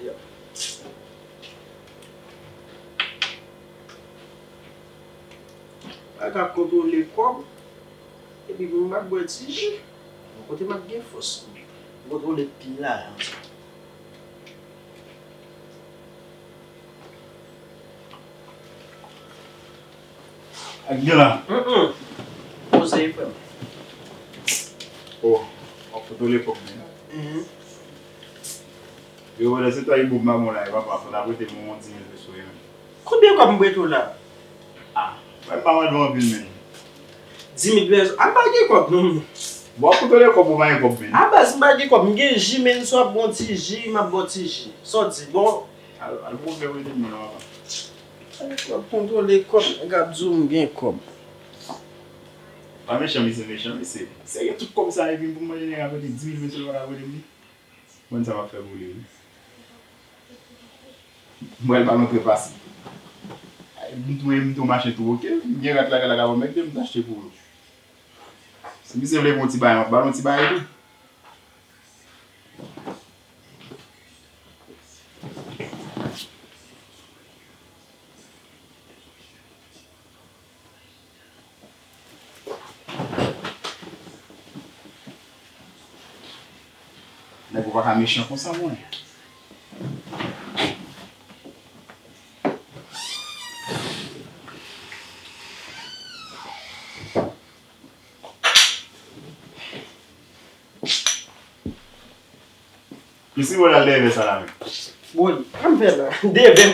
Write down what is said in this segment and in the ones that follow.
Yeah. Ak a kontrole kob, e pi mwen mak bwe ti ji. Mwen kote mak gen fos. Mwen kontrole pil la. Ak gen la? Pose yi fèm. Oh, ak kontrole kob men. Yo, de se to yi boub mamon la, yi va pa fò la bote moun 10,000 peso yon. Combien kob mwen tou la? Ah, mwen pa man dwan vil men. 10,000 peso. An bagye kob nou. Bo ak kontrole kob ou man yi kob men. An bas bagye kob. Mwen gen ji men so ap bon ti ji, ma bon ti ji. So di, bon. Al pou fe wè di men wapa. Kontrole kob, gap zou mwen gen kob. Pa men chan mi se. Se yon tout kob sa yi vin pou mwen jene akote 10,000 peso wala wè di mi. Mwen sa va fe wou li. Mwen pa mwen trepasi. Mwen tou mache tou ok. Mwen rat laga wè mek de mwen achete pou. Se mi se vle moun ti baye, mwen balon ti baye tou. Nè pou pa ka méchant kon sa mwen. Isi wè la leve sa la men. Boy, an ve la. Deve.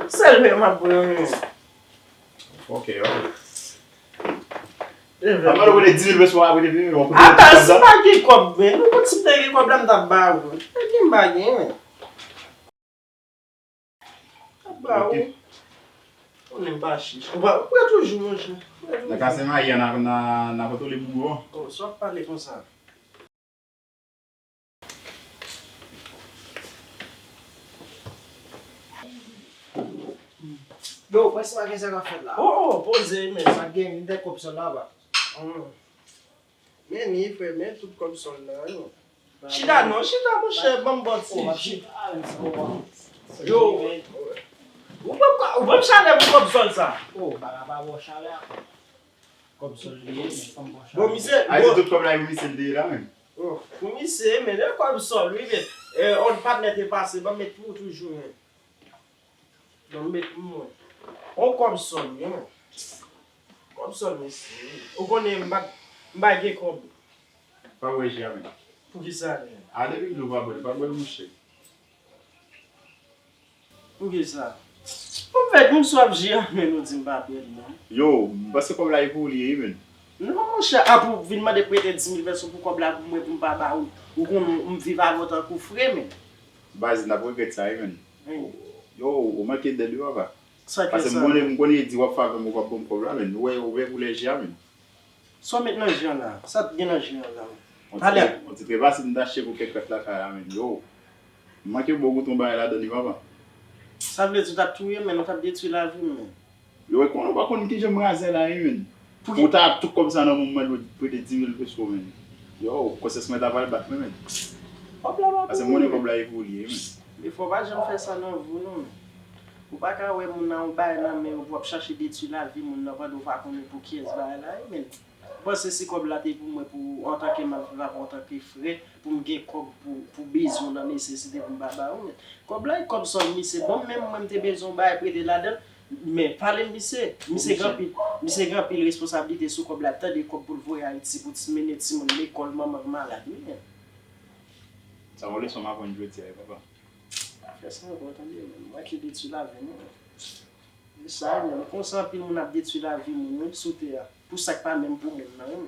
Selve ma boy. Ok. Aman wè de 10,000 peso wè de vini. Ata si bagye kob men. Nou pot si bagye kob la mta ba ou. Bagye bagye men. Ba ou. On nem ba chiche. Ou e toujou moun chou. Nè ka seman yè nan koto le bougou. Oh, só pale kon sa. Yo, pwè se bagye se ka fèd la? Oh, pose men. Sa gen, de kob son la ba. Men ni fè men, tout kob son la. Chida non, chida mwen chè, ban bot si. Yo, ou pwè chale mwen kob son sa? Oh, baga ba bo chale. Kob sol liye, men kom bo chale. Bon, mise, A yi tout kob la yi mise de la men. Pou mise, men, le kob son, lui, men, on pat nete pase, ban met pou toujou men. Don met mwen. On kob son, men. Kob son, men, si. Ou konen mbagye kob. Pa wè jè men. Pou ki sa, men. A de vin nou pa bè mwen chè. Pou ki sa. Pou fèk mwen swap jè, men, nou di mba bè, men. Yo, basse kob la yi pou liye men. Non, mwen chè, pou vinman de prete 10,000 peso pou kob la pou mwen pou mba ba ou kon mviva votan kou fre, men. Bazi na pou gret sa yi men. Yo, ou man ket de diwa ba. Sa ke Pase sa. mwen di wap fave mwen wap bon kob la men. Ou wè pou le jè men. So met nan jè la. Sa gen nan jè la. On ti trebasi mwen dache pou kek ret la kaya men. Yo, mwen ke bo gouton ba la dani wap ba. Sa vle tout ap touye men, on tap detui la vi men. Yo, wè kon wakon ki jem raze la yi men. Ou ta ap tout kom sa nan mwen pou de 10,000 peso men. Yo, koses mwen daval bat men. Hop la ba. Pase mwen kob la yi pou liye men. Il faut pas jamais faire ça dans vous non. Ou pas quand ouais mon nan bail là mais on va chercher d'études la vie mon nan pas de va connaître pour qui est bail là mais parce que c'est comme là pour moi pour en tant que malfrat en tant que frère pour me gagner comme pour besoin dans nécessité pour baba comme là comme ça c'est bon même moi me besoin bail prêter là-dedans mais parler monsieur grand pile responsabilité sur comme là tant de comme pour voyer Haïti pour te mener ti mon l'école maman malade. Ça va laisser ma bonne jouer papa. Fè sa yon kontanè, mwen ki detu la vi moun. Sa yon, konsan pil moun ap detu la vi moun, soute ya. Pou sak pa menm pou moun nan yon.